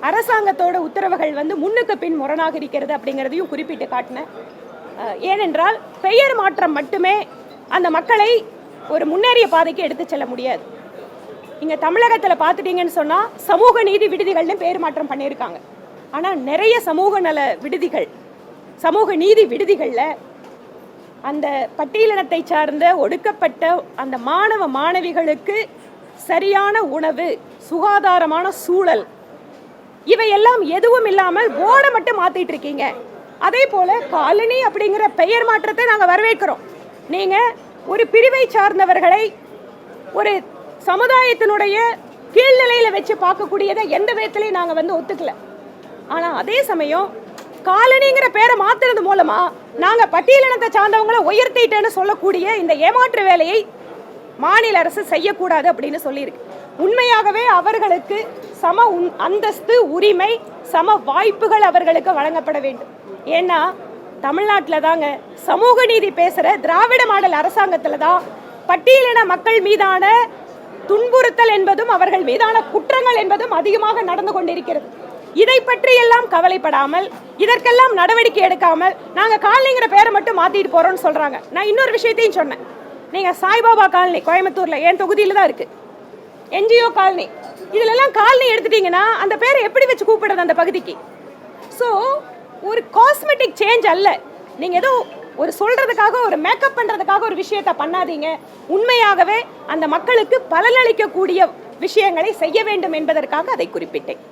அரசாங்கத்தோட உத்தரவுகள் வந்து முன்னுக்கு பின் முரணாக இருக்கிறது அப்படிங்கிறதையும் குறிப்பிட்டு காட்டினேன். ஏனென்றால் பெயர் மாற்றம் மட்டுமே அந்த மக்களை ஒரு முன்னேறிய பாதைக்கு எடுத்து செல்ல முடியாது. இங்கே தமிழகத்தில் பார்த்துட்டீங்கன்னு சொன்னால் சமூக நீதி விடுதிகள்னு பேர் மாற்றம் பண்ணியிருக்காங்க. ஆனால் நிறைய சமூக நல விடுதிகள், சமூக நீதி விடுதிகளில் அந்த பட்டியலினத்தை சார்ந்த ஒடுக்கப்பட்ட அந்த மாணவ மாணவிகளுக்கு சரியான உணவு, சுகாதாரமான சூழல், இவையெல்லாம் எதுவும் இல்லாமல் போர்டை மட்டும் மாற்றிட்டு இருக்கீங்க. அதே போல் காலனி அப்படிங்கிற பெயர் மாற்றத்தை நாங்கள் வரவேற்கிறோம். நீங்கள் ஒரு பிரிவை சார்ந்தவர்களை ஒரு சமுதாயத்தினுடைய கீழ்நிலையில் வச்சு பார்க்கக்கூடியதை எந்த விதத்திலையும் நாங்கள் வந்து ஒத்துக்கல. ஆனால் அதே சமயம் காலனிங்கிற பேரை மாற்றுறது மூலமா நாங்கள் பட்டியலினத்தை சார்ந்தவங்களை உயர்த்திட்டேன்னு சொல்லக்கூடிய இந்த ஏமாற்று வேலையை மாநில அரசு செய்யக்கூடாது அப்படின்னு சொல்லியிருக்கு. உண்மையாகவே அவர்களுக்கு சம அந்தஸ்து, உரிமை, சம வாய்ப்புகள் அவர்களுக்கு வழங்கப்பட வேண்டும். ஏன்னா தமிழ்நாட்டில் தாங்க சமூக நீதி பேசுகிற திராவிட மாடல் அரசாங்கத்தில் தான் பட்டியலின மக்கள் மீதான துன்புறுத்தல் என்பதும் அவர்கள் மீதான குற்றங்கள் என்பதும் அதிகமாக நடந்து கொண்டிருக்கிறது. இதை பற்றி எல்லாம் கவலைப்படாமல், இதற்கெல்லாம் நடவடிக்கை எடுக்காமல் நாங்கள் காலனிங்கிற பேரை மட்டும் மாற்றிட்டு போகிறோன்னு சொல்கிறாங்க. நான் இன்னொரு விஷயத்தையும் சொன்னேன். நீங்கள் சாய்பாபா காலனி கோயம்புத்தூரில் என் தொகுதியில் தான் இருக்குது, என்ஜிஓ காலனி, இதிலெல்லாம் காலனி எடுத்துட்டிங்கன்னா அந்த பேரை எப்படி வச்சு கூப்பிடுறது அந்த பகுதிக்கு? ஸோ ஒரு காஸ்மெட்டிக் சேஞ்ச் அல்ல. நீங்கள் ஏதோ ஒரு சொல்கிறதுக்காக, ஒரு மேக்கப் பண்ணுறதுக்காக ஒரு விஷயத்தை பண்ணாதீங்க. உண்மையாகவே அந்த மக்களுக்கு பலனளிக்கக்கூடிய விஷயங்களை செய்ய வேண்டும் என்பதற்காக அதை குறிப்பிட்டேன்.